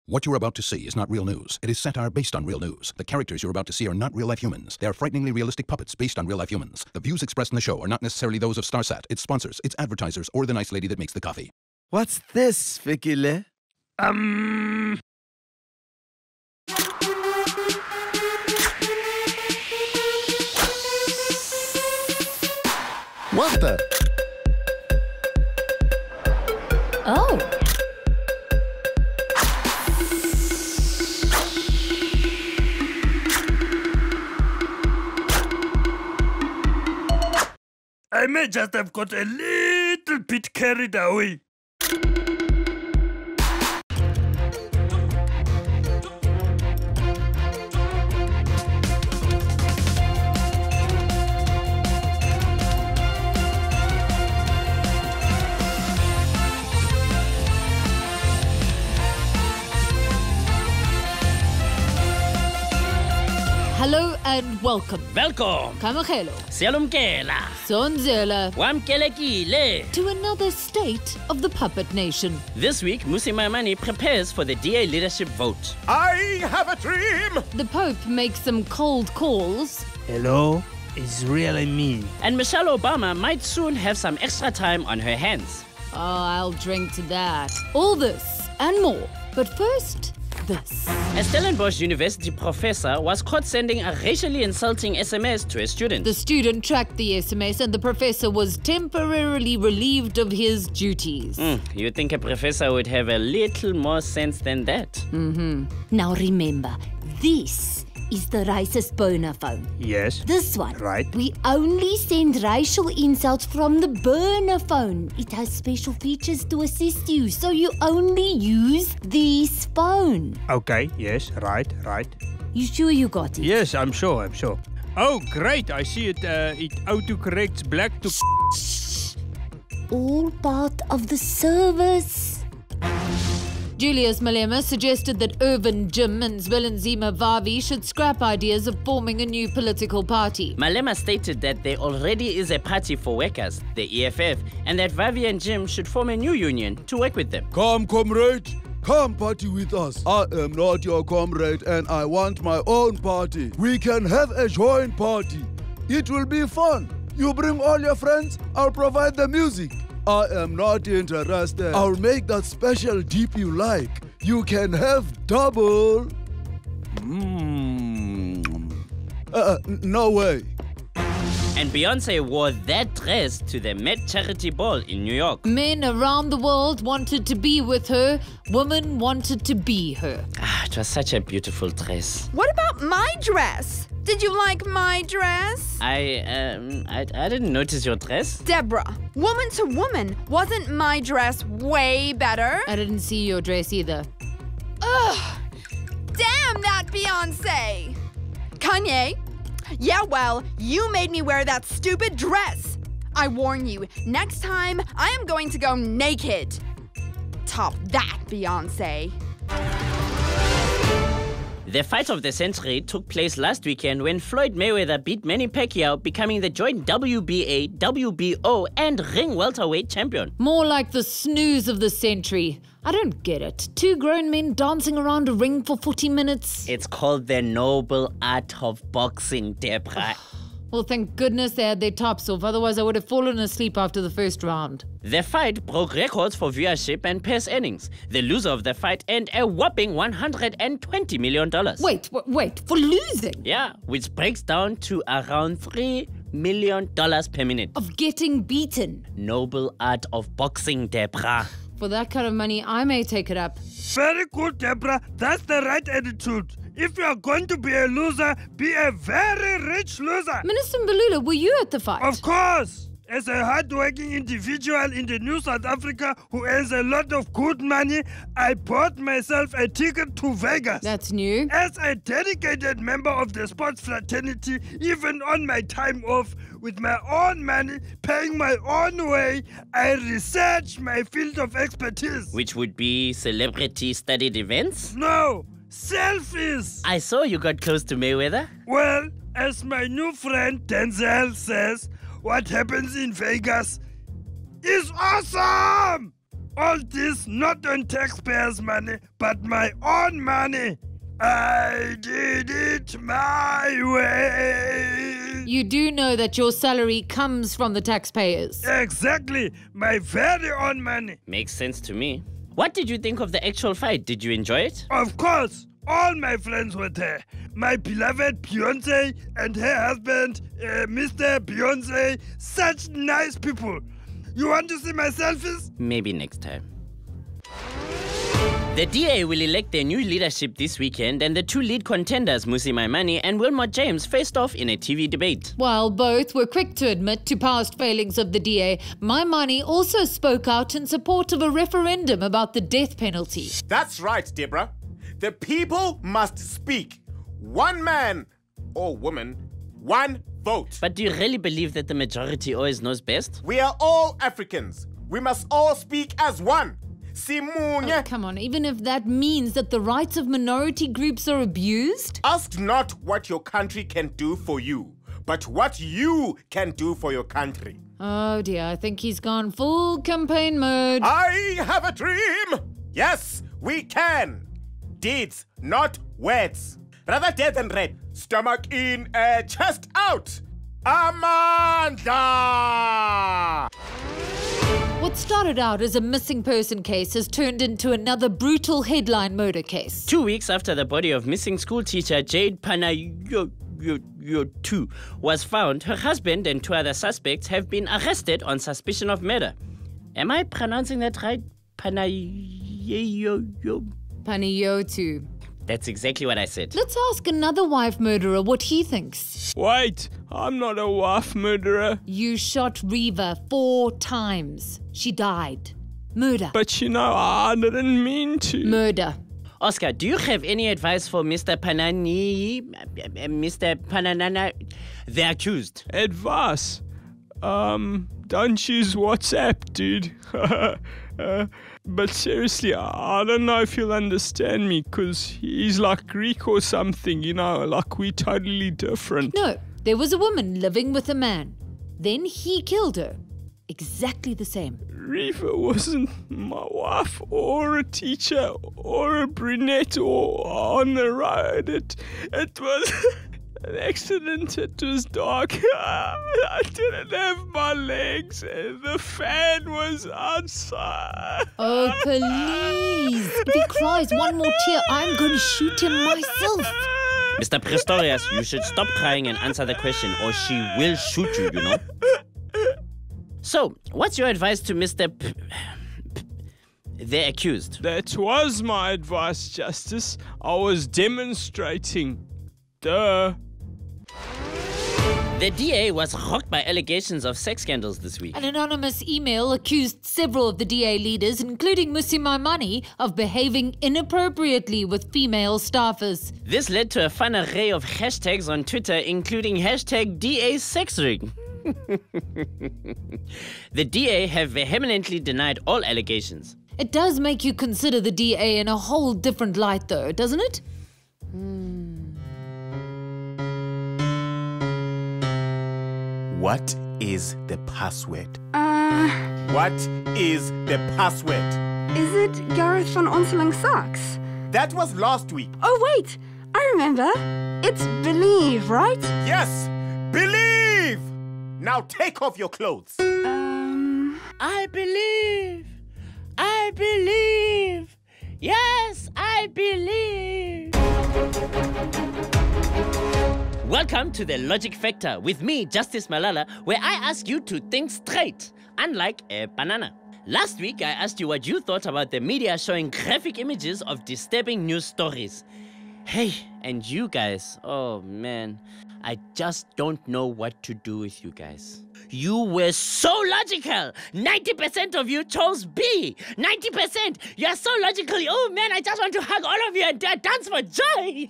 What you're about to see is not real news. It is satire based on real news. The characters you're about to see are not real-life humans. They are frighteningly realistic puppets based on real-life humans. The views expressed in the show are not necessarily those of Starsat, its sponsors, its advertisers, or the nice lady that makes the coffee. What's this, Fikile? What the? Oh. I may just have got a little bit carried away. Hello and welcome. Welcome. Kamagelo. Siyalumkela. Sonzela. Wamkelekile. To another state of the puppet nation. This week, Mmusi Maimane prepares for the DA leadership vote. I have a dream! The Pope makes some cold calls. Hello, it's really me. And Michelle Obama might soon have some extra time on her hands. Oh, I'll drink to that. All this and more. But first, this. A Stellenbosch University professor was caught sending a racially insulting SMS to a student. The student tracked the SMS and the professor was temporarily relieved of his duties. You'd think a professor would have a little more sense than that. Now remember, this is the racist burner phone. Yes. This one. Right. We only send racial insults from the burner phone. It has special features to assist you, so you only use this phone. Okay, yes, right. You sure you got it? Yes, I'm sure. Oh, great, I see it. It autocorrects black to... All part of the service. Julius Malema suggested that Irvin Jim and Zwelinzima Vavi should scrap ideas of forming a new political party. Malema stated that there already is a party for workers, the EFF, and that Vavi and Jim should form a new union to work with them. Come, comrade. Come party with us. I am not your comrade and I want my own party. We can have a joint party. It will be fun. You bring all your friends, I'll provide the music. I am not interested. I'll make that special dip you like. You can have double. No way. And Beyonce wore that dress to the Met Charity Ball in New York. Men around the world wanted to be with her. Women wanted to be her. It was such a beautiful dress. What about my dress? Did you like my dress? I didn't notice your dress. Deborah, woman to woman, wasn't my dress way better? I didn't see your dress either. Ugh! Damn that Beyonce! Kanye? Yeah, well, you made me wear that stupid dress. I warn you, next time I am going to go naked. Top that, Beyonce. The fight of the century took place last weekend when Floyd Mayweather beat Manny Pacquiao, becoming the joint WBA, WBO, and ring welterweight champion. More like the snooze of the century. I don't get it. Two grown men dancing around a ring for 40 minutes. It's called the noble art of boxing, Deborah. Well, thank goodness they had their tops off, otherwise I would have fallen asleep after the first round. The fight broke records for viewership and purse earnings. The loser of the fight earned a whopping $120 million. Wait, for losing? Yeah, which breaks down to around $3 million per minute. Of getting beaten. Noble art of boxing, Deborah. For that kind of money, I may take it up. Very good, Deborah. That's the right attitude. If you are going to be a loser, be a very rich loser. Minister Mbalula, were you at the fight? Of course. As a hard-working individual in the New South Africa who earns a lot of good money, I bought myself a ticket to Vegas. That's new. As a dedicated member of the sports fraternity, even on my time off, with my own money, paying my own way, I research my field of expertise. Which would be celebrity-studied events? No, selfies. I saw you got close to Mayweather. Well, as my new friend Denzel says, what happens in Vegas is awesome! All this not on taxpayers' money, but my own money. I did it my way. You do know that your salary comes from the taxpayers. Exactly, my very own money. Makes sense to me. What did you think of the actual fight? Did you enjoy it? Of course, all my friends were there. My beloved Beyonce and her husband, Mr. Beyonce, such nice people. You want to see my selfies? Maybe next time. The DA will elect their new leadership this weekend, and the two lead contenders, Mmusi Maimane and Wilmot James, faced off in a TV debate. While both were quick to admit to past failings of the DA, Maimane also spoke out in support of a referendum about the death penalty. That's right, Deborah. The people must speak. One man or woman, one vote. But do you really believe that the majority always knows best? We are all Africans. We must all speak as one. Oh, come on, even if that means that the rights of minority groups are abused? Ask not what your country can do for you, but what you can do for your country. Oh dear, I think he's gone full campaign mode. I have a dream! Yes, we can. Deeds, not words. Rather dead than red. Stomach in, chest out. Amanda! What started out as a missing person case has turned into another brutal headline murder case. 2 weeks after the body of missing school teacher Jade Panayotu was found, her husband and two other suspects have been arrested on suspicion of murder. Am I pronouncing that right? Panayotu. That's exactly what I said. Let's ask another wife murderer what he thinks. Wait, I'm not a wife murderer. You shot Reva 4 times. She died. Murder. But you know, I didn't mean to. Murder. Oscar, do you have any advice for Mr. Panana, the accused? Advice? Don't use WhatsApp, dude. But seriously, I don't know if you'll understand me, because he's like Greek or something, you know, like we're totally different. No, there was a woman living with a man. Then he killed her. Exactly the same. Reva wasn't my wife or a teacher or a brunette or on the road. It was an accident. It was dark. I didn't have my legs. The fan was outside. Oh, please. If he cries one more tear, I'm going to shoot him myself. Mr. Prestorius, you should stop crying and answer the question, or she will shoot you, you know? So, what's your advice to Mr. the accused? That was my advice, Justice. I was demonstrating. Duh. The DA was rocked by allegations of sex scandals this week. An anonymous email accused several of the DA leaders, including Mmusi Maimane, of behaving inappropriately with female staffers. This led to a fun array of hashtags on Twitter, including hashtag DA sex ring. The DA have vehemently denied all allegations. It does make you consider the DA in a whole different light, though, doesn't it? What is the password? What is the password? Is it Gareth van Onseling Sachs? That was last week. Oh, wait, I remember. It's believe, right? Yes, believe! Now take off your clothes. I believe. I believe. Yes, I believe. Welcome to the Logic Factor with me, Justice Malala, where I ask you to think straight, unlike a banana. Last week, I asked you what you thought about the media showing graphic images of disturbing news stories. Hey, and you guys, oh man, I just don't know what to do with you guys. You were so logical. 90% of you chose B. 90%. You're so logical. Oh man, I just want to hug all of you and dance for joy.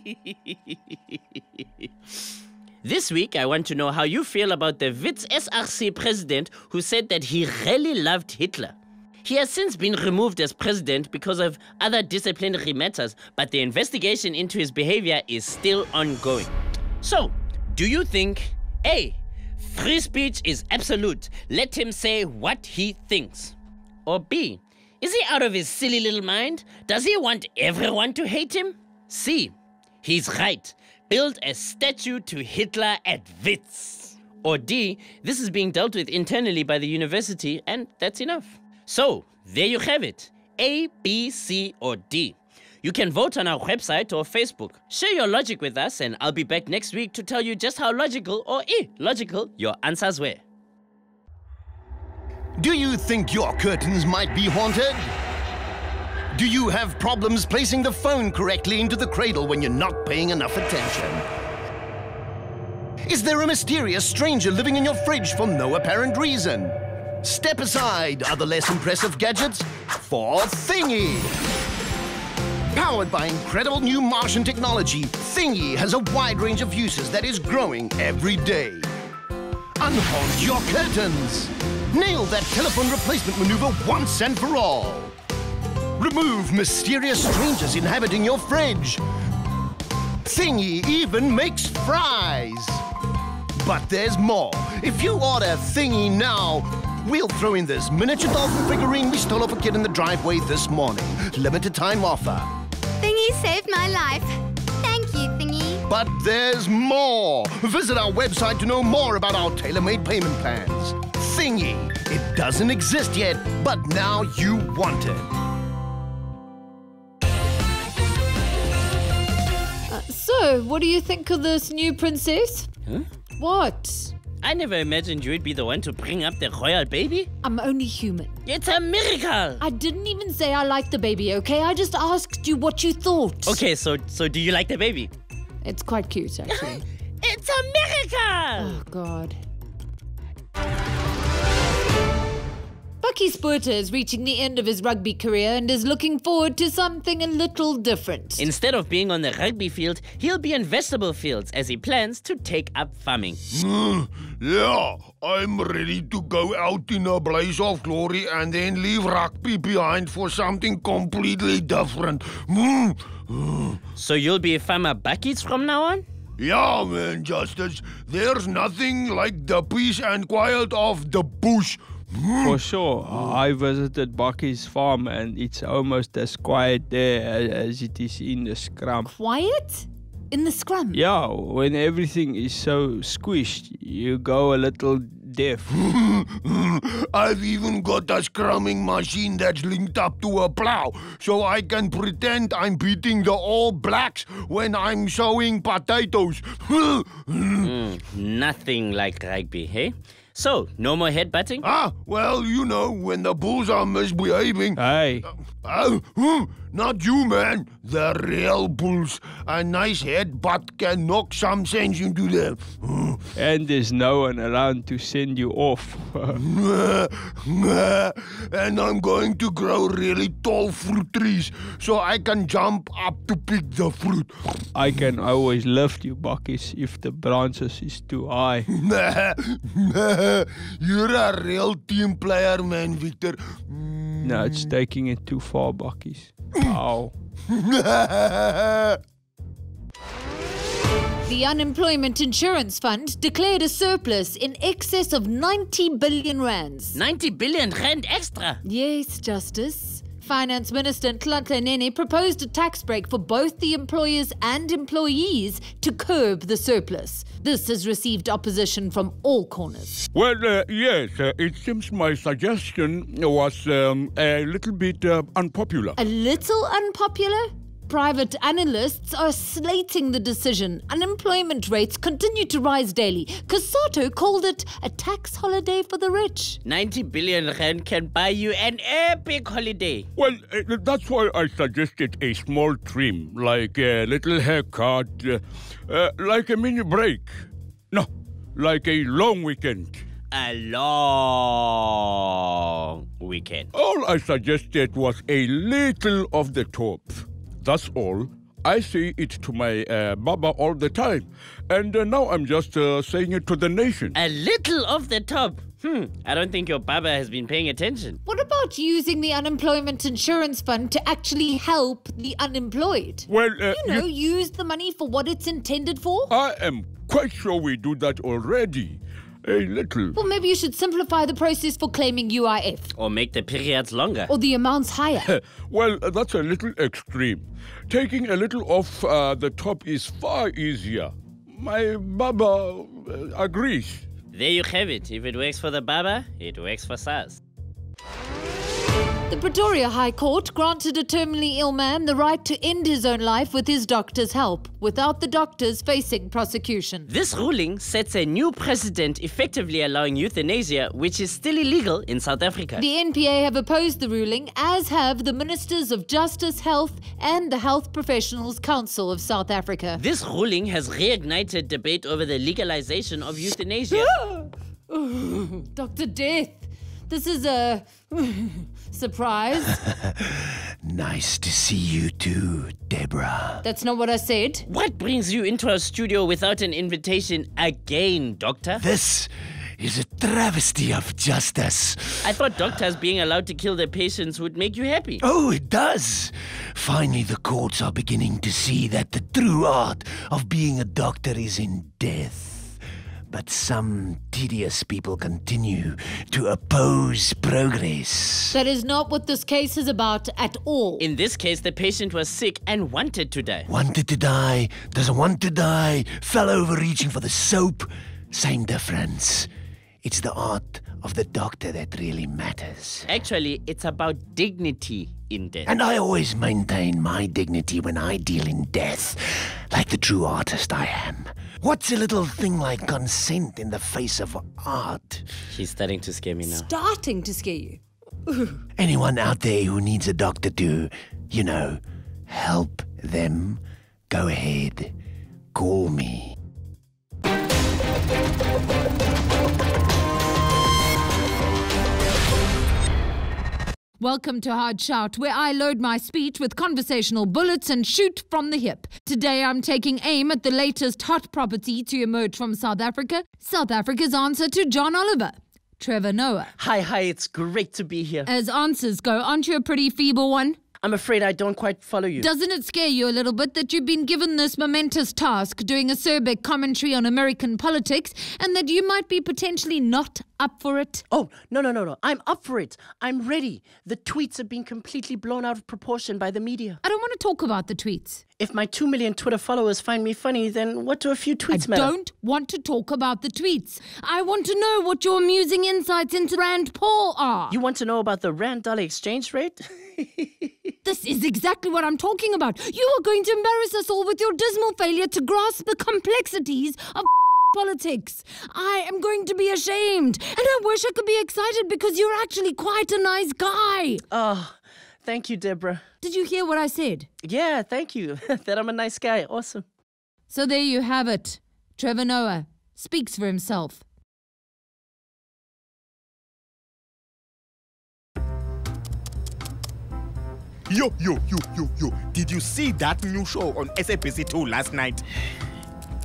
This week, I want to know how you feel about the Wits SRC president who said that he really loved Hitler. He has since been removed as president because of other disciplinary matters, but the investigation into his behavior is still ongoing. So, do you think A, free speech is absolute, let him say what he thinks? Or B, Is he out of his silly little mind? Does he want everyone to hate him? C. He's right. Build a statue to Hitler at Wits. Or D. This is being dealt with internally by the university, and that's enough. So, there you have it. A, B, C, or D. You can vote on our website or Facebook. Share your logic with us, and I'll be back next week to tell you just how logical or illogical your answers were. Do you think your curtains might be haunted? Do you have problems placing the phone correctly into the cradle when you're not paying enough attention? Is there a mysterious stranger living in your fridge for no apparent reason? Step aside other less impressive gadgets for Thingy. Powered by incredible new Martian technology, Thingy has a wide range of uses that is growing every day. Unhaunt your curtains. Nail that telephone replacement maneuver once and for all. Remove mysterious strangers inhabiting your fridge. Thingy even makes fries. But there's more. If you order Thingy now, we'll throw in this miniature dolphin figurine we stole off a kid in the driveway this morning. Limited time offer. Thingy saved my life. Thank you, Thingy. But there's more. Visit our website to know more about our tailor-made payment plans. Thingy. It doesn't exist yet, but now you want it. So, what do you think of this new princess? Huh? What? I never imagined you'd be the one to bring up the royal baby. I'm only human. It's a miracle. I didn't even say I liked the baby, okay? I just asked you what you thought. Okay, so do you like the baby? It's quite cute, actually. It's a miracle! Oh, God. Bakkies Puerta is reaching the end of his rugby career and is looking forward to something a little different. Instead of being on the rugby field, he'll be in vegetable fields as he plans to take up farming. Yeah, I'm ready to go out in a blaze of glory and then leave rugby behind for something completely different. So you'll be a farmer Bakkies from now on? Yeah, man, Justice. There's nothing like the peace and quiet of the bush. For sure. I visited Bakkies farm and it's almost as quiet there as it is in the scrum. Quiet? In the scrum? Yeah, when everything is so squished, you go a little deaf. I've even got a scrumming machine that's linked up to a plow, so I can pretend I'm beating the All Blacks when I'm sowing potatoes. Nothing like rugby, hey? So, no more headbutting? Well, you know, when the bulls are misbehaving. Hey. Not you, man. The real bulls. A nice headbutt can knock some sense into them. And there's no one around to send you off. And I'm going to grow really tall fruit trees so I can jump up to pick the fruit. I can always lift you, Bakkies, if the branches is too high. You're a real team player, man, Victor. No, it's taking it too far, Bakkies. Ow. The Unemployment Insurance Fund declared a surplus in excess of 90 billion rands. 90 billion rand extra? Yes, Justice. Finance Minister Nhlanhla Nene proposed a tax break for both the employers and employees to curb the surplus. This has received opposition from all corners. Well, yes, it seems my suggestion was a little bit unpopular. A little unpopular? Private analysts are slating the decision. Unemployment rates continue to rise daily. Casato called it a tax holiday for the rich. 90 billion rand can buy you an epic holiday. Well, that's why I suggested a small trim, like a little haircut, like a mini break. No, like a long weekend. A long weekend. All I suggested was a little off the top. That's all. I say it to my Baba all the time. And now I'm just saying it to the nation. A little off the top? I don't think your Baba has been paying attention. What about using the Unemployment Insurance Fund to actually help the unemployed? Well, use the money for what it's intended for? I am quite sure we do that already. A little. Well, maybe you should simplify the process for claiming UIF. Or make the periods longer. Or the amounts higher. Well, that's a little extreme. Taking a little off the top is far easier. My Baba agrees. There you have it. If it works for the Baba, it works for SARS. The Pretoria High Court granted a terminally ill man the right to end his own life with his doctor's help, without the doctors facing prosecution. This ruling sets a new precedent, effectively allowing euthanasia, which is still illegal in South Africa. The NPA have opposed the ruling, as have the Ministers of Justice, Health and the Health Professionals Council of South Africa. This ruling has reignited debate over the legalization of euthanasia. Dr. Death, this is a surprise. Nice to see you too, Deborah. That's not what I said. What brings you into our studio without an invitation again, Doctor? This is a travesty of justice. I thought doctors being allowed to kill their patients would make you happy. Oh, it does. Finally, the courts are beginning to see that the true art of being a doctor is in death. But some tedious people continue to oppose progress. That is not what this case is about at all. In this case, the patient was sick and wanted to die. Wanted to die, doesn't want to die, fell over reaching for the soap. Same difference. It's the art of the doctor that really matters. Actually, it's about dignity in death. And I always maintain my dignity when I deal in death, like the true artist I am. What's a little thing like consent in the face of art? She's starting to scare me now. Starting to scare you? Anyone out there who needs a doctor to, help them, go ahead, call me. Welcome to Hard Shout, where I load my speech with conversational bullets and shoot from the hip. Today I'm taking aim at the latest hot property to emerge from South Africa, South Africa's answer to John Oliver, Trevor Noah. Hi, it's great to be here. As answers go, aren't you a pretty feeble one? I'm afraid I don't quite follow you. Doesn't it scare you a little bit that you've been given this momentous task, doing a survey commentary on American politics, and that you might be potentially not up for it? Oh, no. I'm up for it. I'm ready. The tweets have been completely blown out of proportion by the media. I don't want to talk about the tweets. If my 2 million Twitter followers find me funny, then what do a few tweets matter? I don't want to talk about the tweets. I want to know what your amusing insights into Rand Paul are. You want to know about the Rand-dollar exchange rate? This is exactly what I'm talking about. You are going to embarrass us all with your dismal failure to grasp the complexities of politics. I am going to be ashamed. And I wish I could be excited because you're actually quite a nice guy. Oh, thank you, Deborah. Did you hear what I said? Yeah, thank you. That I'm a nice guy. Awesome. So there you have it. Trevor Noah speaks for himself. Yo. Did you see that new show on SABC2 last night?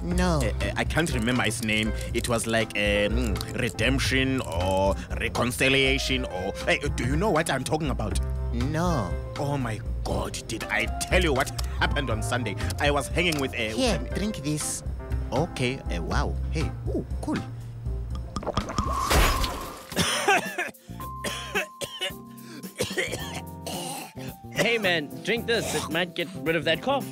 No. I can't remember its name. It was like redemption or reconciliation or... Hey, do you know what I'm talking about? No. Oh my God, did I tell you what happened on Sunday? I was hanging with a... Here, drink this. Okay, wow. Hey, ooh, cool. Hey man, drink this. It might get rid of that cough.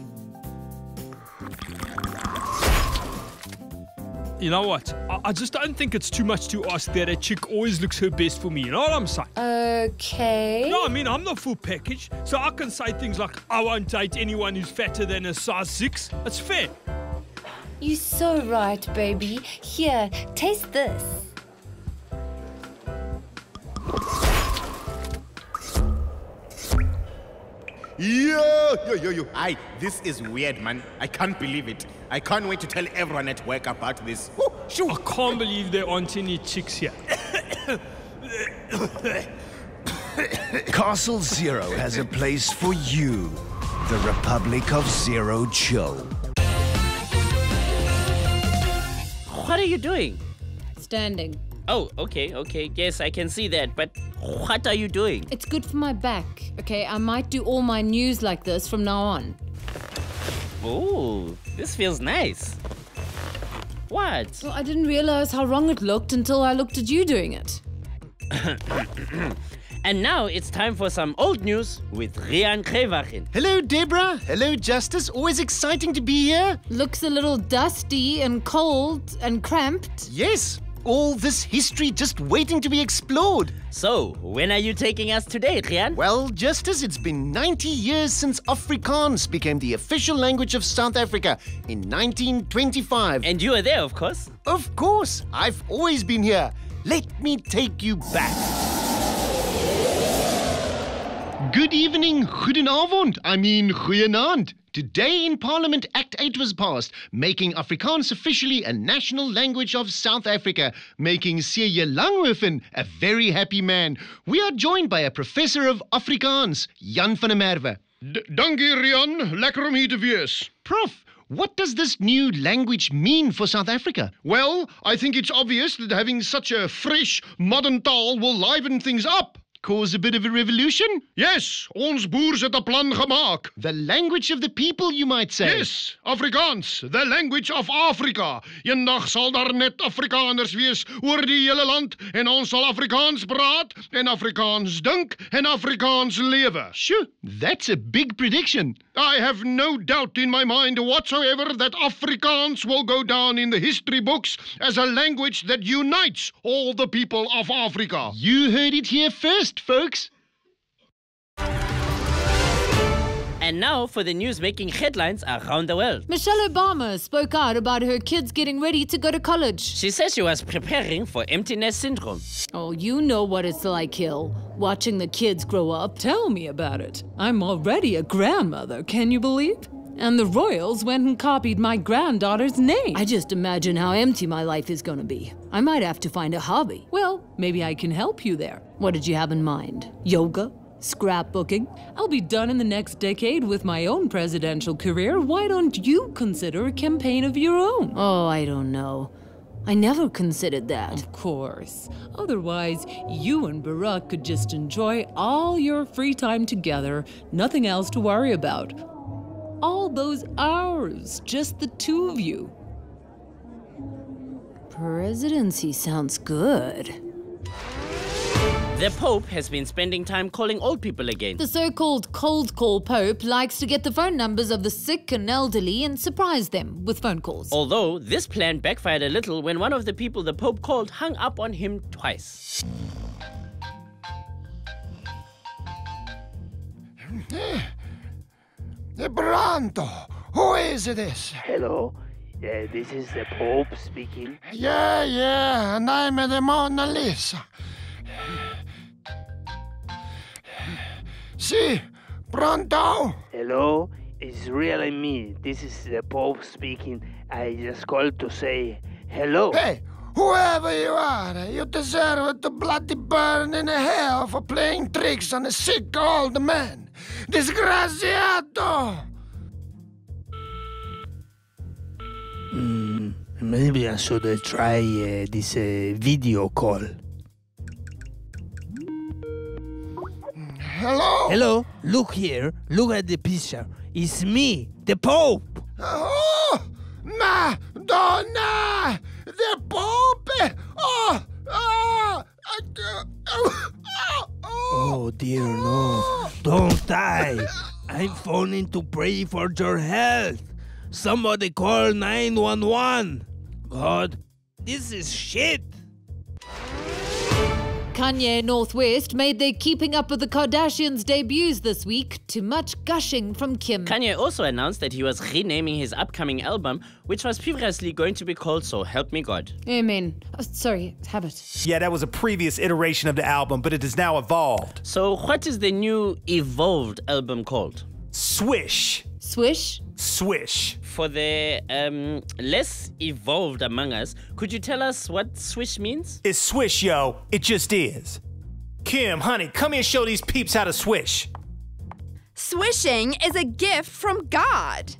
You know what? I just don't think it's too much to ask that a chick always looks her best for me. You know what I'm saying? Okay. No, I mean, I'm the full package. So I can say things like, I won't date anyone who's fatter than a size 6. That's fair. You're so right, baby. Here, taste this. Yo. Aye, this is weird, man. I can't believe it. I can't wait to tell everyone at work about this. Woo, shoo. I can't believe there aren't any chicks here. Castle Zero has a place for you. The Republic of Zero Chill. What are you doing? Standing. Oh, okay. Yes, I can see that. But what are you doing? It's good for my back. Okay, I might do all my news like this from now on. Oh, this feels nice. What? Well, I didn't realize how wrong it looked until I looked at you doing it. And now it's time for some old news with Rian Krevachin. Hello, Deborah. Hello, Justice. Always exciting to be here. Looks a little dusty and cold and cramped. Yes, all this history just waiting to be explored. So, when are you taking us today, Rian? Well, Justice, it's been 90 years since Afrikaans became the official language of South Africa in 1925. And you were there, of course. Of course. I've always been here. Let me take you back. Good evening, goedenavond, goeienaand. Today in Parliament, Act 8 was passed, making Afrikaans officially a national language of South Africa, making Siya Langhoven a very happy man. We are joined by a professor of Afrikaans, Jan van der Merwe. Dankie, Rian. Lekker om hier te wees. Prof, what does this new language mean for South Africa? Well, I think it's obvious that having such a fresh, modern taal will liven things up. Cause a bit of a revolution? Yes, ons boers het 'n plan gemaak. The language of the people, you might say. Yes, Afrikaans, the language of Afrika. Eendag sal daar net Afrikaners wees oor die hele land en ons sal Afrikaans praat en Afrikaans dink en Afrikaans lewe. Sure, that's a big prediction. I have no doubt in my mind whatsoever that Afrikaans will go down in the history books as a language that unites all the people of Africa. You heard it here first, folks. And now for the news making headlines around the world. Michelle Obama spoke out about her kids getting ready to go to college. She says she was preparing for empty nest syndrome. Oh, you know what it's like, Hill. Watching the kids grow up. Tell me about it. I'm already a grandmother, can you believe? And the royals went and copied my granddaughter's name. I just imagine how empty my life is gonna be. I might have to find a hobby. Well, maybe I can help you there. What did you have in mind? Yoga? Scrapbooking? I'll be done in the next decade with my own presidential career. Why don't you consider a campaign of your own? Oh, I don't know. I never considered that. Of course. Otherwise, you and Barack could just enjoy all your free time together. Nothing else to worry about. All those hours, just the two of you. Presidency sounds good. The Pope has been spending time calling old people again. The so-called cold call Pope likes to get the phone numbers of the sick and elderly and surprise them with phone calls. Although this plan backfired a little when one of the people the Pope called hung up on him twice. Pronto, who is this? Hello, this is the Pope speaking. Yeah, and I'm the Mona Lisa. Si, pronto? Hello, it's really me. This is the Pope speaking. I just called to say hello. Hey, whoever you are, you deserve to bloody burn in hell for playing tricks on a sick old man. Disgraziato! Maybe I should try this video call. Hello? Hello, look here. Look at the picture. It's me, the Pope. Oh, Madonna! The Pope! Oh dear, no. Don't die. I'm phoning to pray for your health. Somebody call 911. God, this is shit. Kanye Northwest made their Keeping Up with the Kardashians debuts this week, to much gushing from Kim. Kanye also announced that he was renaming his upcoming album, which was previously going to be called So Help Me God. Amen. Oh, sorry, habit. Yeah, that was a previous iteration of the album, but it has now evolved. So what is the new evolved album called? Swish. Swish? Swish. For the less evolved among us, could you tell us what swish means? It's swish, yo. It just is. Kim, honey, come here and show these peeps how to swish. Swishing is a gift from God.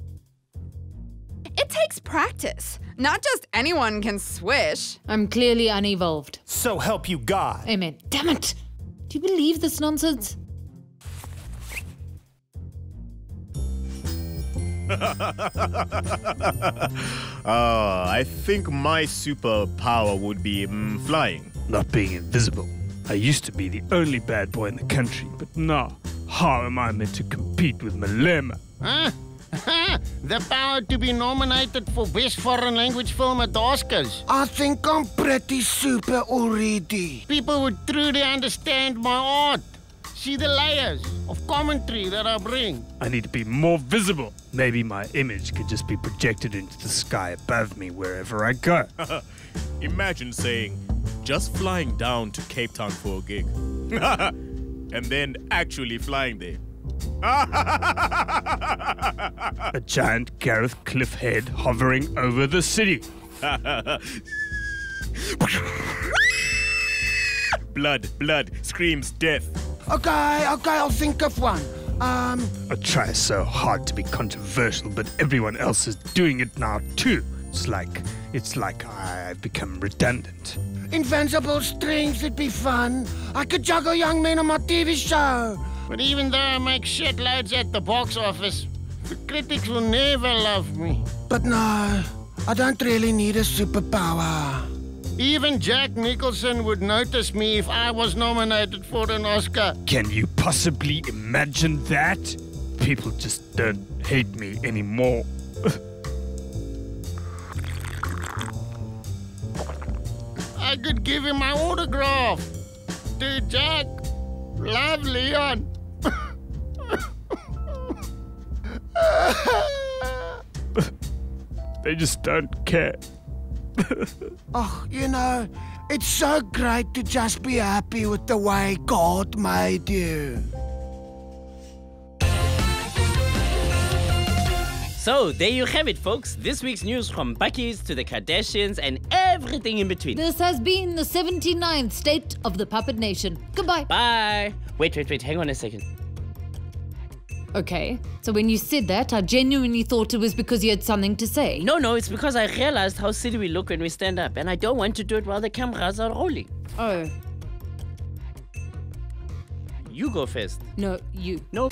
It takes practice. Not just anyone can swish. I'm clearly unevolved. So help you God. Amen. Damn it. Do you believe this nonsense? I think my superpower would be flying. Not being invisible. I used to be the only bad boy in the country, but now, how am I meant to compete with Malema? Huh? The power to be nominated for Best Foreign Language Film at the Oscars. I think I'm pretty super already. People would truly understand my art. See the layers of commentary that I bring. I need to be more visible. Maybe my image could just be projected into the sky above me wherever I go. Imagine saying, just flying down to Cape Town for a gig. And then actually flying there. A giant Gareth Cliff head hovering over the city. Blood, screams death. Okay, I'll think of one. I try so hard to be controversial, but everyone else is doing it now too. It's like I've become redundant. Invincible strings would be fun. I could juggle young men on my TV show. But even though I make shitloads at the box office, the critics will never love me. But no, I don't really need a superpower. Even Jack Nicholson would notice me if I was nominated for an Oscar. Can you possibly imagine that? People just don't hate me anymore. I could give him my autograph. Dude, Jack, love Leon. They just don't care. Oh, you know, it's so great to just be happy with the way God made you. So, there you have it, folks. This week's news from Bakkies to the Kardashians and everything in between. This has been the 79th State of the Puppet Nation. Goodbye. Bye. Wait. Hang on a second. Okay, so when you said that, I genuinely thought it was because you had something to say. No, it's because I realized how silly we look when we stand up, and I don't want to do it while the cameras are rolling. Oh. You go first. No, you. No.